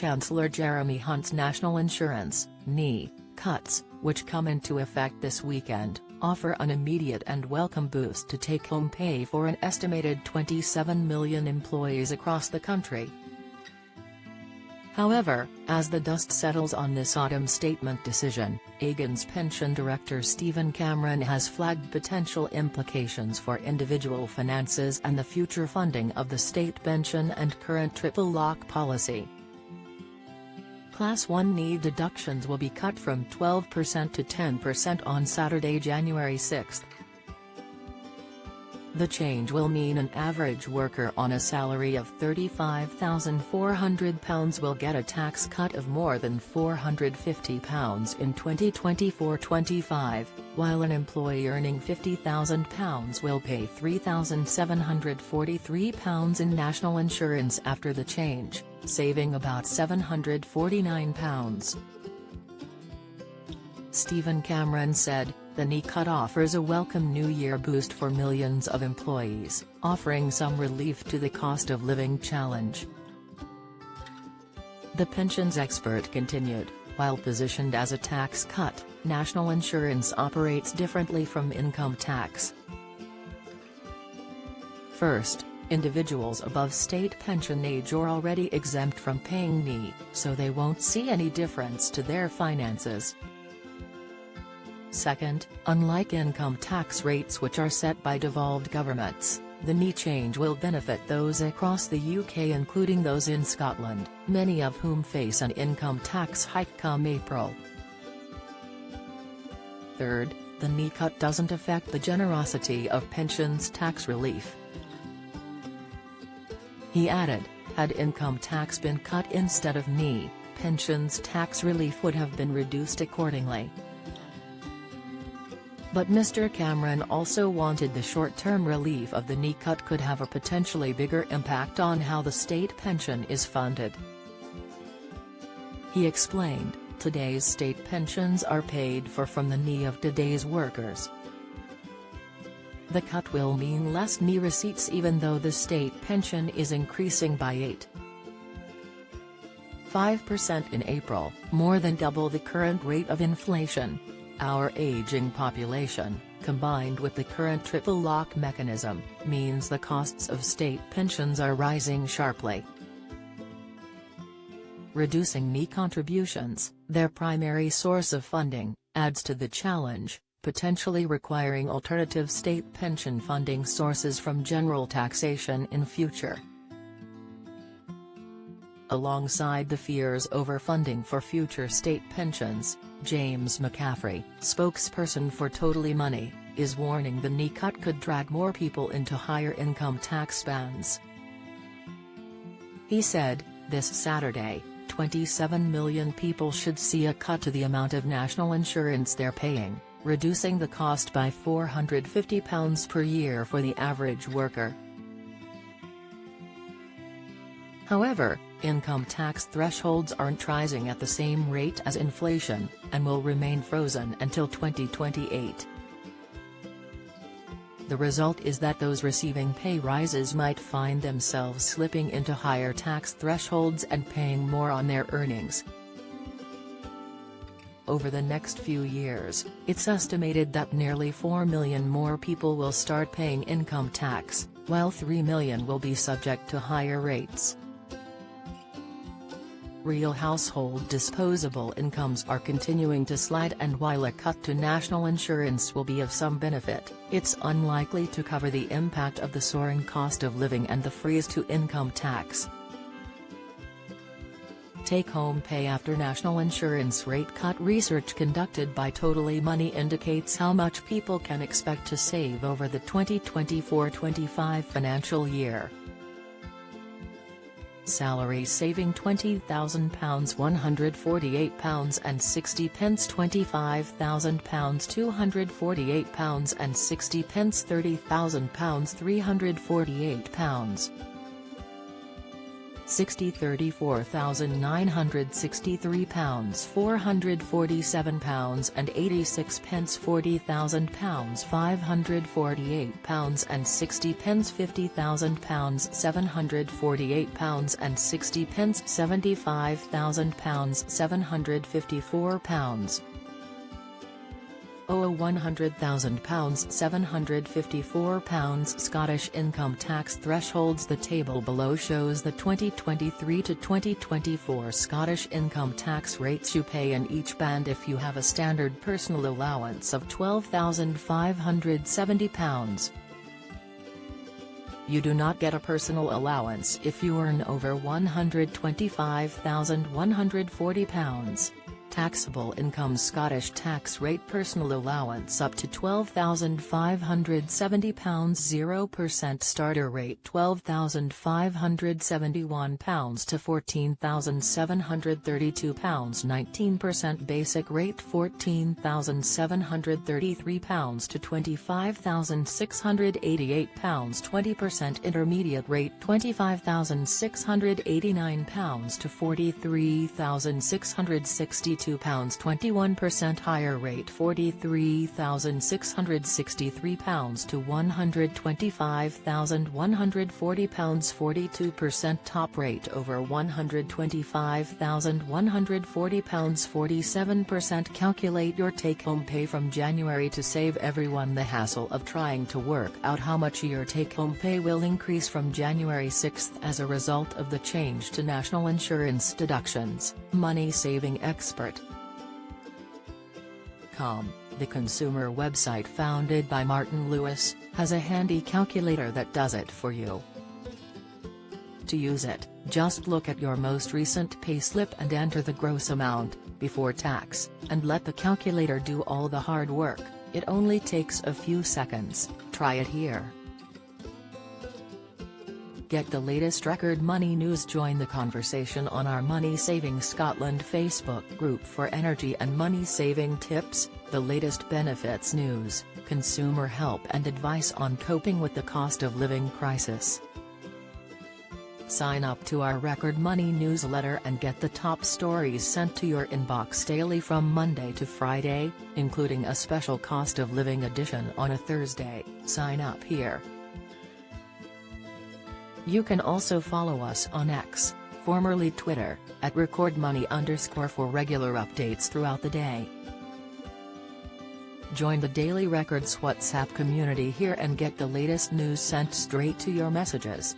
Chancellor Jeremy Hunt's national insurance (NI) cuts, which come into effect this weekend, offer an immediate and welcome boost to take-home pay for an estimated 27 million employees across the country. However, as the dust settles on this autumn statement decision, Aegon's pension director Stephen Cameron has flagged potential implications for individual finances and the future funding of the state pension and current triple lock policy. Class 1 NI deductions will be cut from 12% to 10% on Saturday, January 6. The change will mean an average worker on a salary of £35,400 will get a tax cut of more than £450 in 2024-25, while an employee earning £50,000 will pay £3,743 in national insurance after the change, saving about £749. Stephen Cameron said, "The NI cut offers a welcome New Year boost for millions of employees, offering some relief to the cost of living challenge." The pensions expert continued, "While positioned as a tax cut, national insurance operates differently from income tax. First, individuals above state pension age are already exempt from paying NI, so they won't see any difference to their finances. Second, unlike income tax rates which are set by devolved governments, the NI change will benefit those across the UK, including those in Scotland, many of whom face an income tax hike come April. Third, the NI cut doesn't affect the generosity of pensions tax relief." He added, "Had income tax been cut instead of NI, pensions tax relief would have been reduced accordingly." But Mr. Cameron also wanted the short-term relief of the NI cut could have a potentially bigger impact on how the state pension is funded. He explained, "Today's state pensions are paid for from the NI of today's workers. The cut will mean less NI receipts even though the state pension is increasing by 8.5% in April, more than double the current rate of inflation. Our aging population, combined with the current triple lock mechanism, means the costs of state pensions are rising sharply. Reducing NI contributions, their primary source of funding, adds to the challenge, potentially requiring alternative state pension funding sources from general taxation in future." Alongside the fears over funding for future state pensions, James McCaffrey, spokesperson for Totally Money, is warning the NI cut could drag more people into higher income tax bands. He said, "This Saturday, 27 million people should see a cut to the amount of national insurance they're paying, reducing the cost by £450 per year for the average worker." However, income tax thresholds aren't rising at the same rate as inflation, and will remain frozen until 2028. The result is that those receiving pay rises might find themselves slipping into higher tax thresholds and paying more on their earnings. Over the next few years, it's estimated that nearly 4 million more people will start paying income tax, while 3 million will be subject to higher rates. Real household disposable incomes are continuing to slide, and while a cut to national insurance will be of some benefit, it's unlikely to cover the impact of the soaring cost of living and the freeze to income tax. Take-home pay after national insurance rate cut. Research conducted by Totally Money indicates how much people can expect to save over the 2024-25 financial year. Salary saving £20,000 £148.60, £25,000 £248.60, £30,000 £348. 60 £34,963 £447 and 86 pence £40,000 £548 and 60 pence £50,000 £748 and 60 pence £75,000 £754. £100,000 £754. Scottish income tax thresholds. The table below shows the 2023 to 2024 Scottish income tax rates you pay in each band if you have a standard personal allowance of £12,570. You do not get a personal allowance if you earn over £125,140. Taxable income. Scottish tax rate. Personal allowance up to £12,570 0% starter rate £12,571 to £14,732 19% basic rate £14,733 to £25,688 20% intermediate rate £25,689 to £43,662 21% higher rate £43,663 to £125,140 42% top rate over £125,140 47%. Calculate your take-home pay from January to save everyone the hassle of trying to work out how much your take-home pay will increase from January 6 as a result of the change to national insurance deductions. Money-saving expert. The consumer website founded by Martin Lewis, has a handy calculator that does it for you. To use it, just look at your most recent payslip and enter the gross amount, before tax, and let the calculator do all the hard work. It only takes a few seconds. Try it here. Get the latest record money news. Join the conversation on our Money Saving Scotland Facebook group for energy and money saving tips, the latest benefits news, consumer help and advice on coping with the cost of living crisis. Sign up to our Record Money newsletter and get the top stories sent to your inbox daily from Monday to Friday, including a special cost of living edition on a Thursday. Sign up here. You can also follow us on X, formerly Twitter, at @RecordMoney_ for regular updates throughout the day. Join the Daily Records WhatsApp community here and get the latest news sent straight to your messages.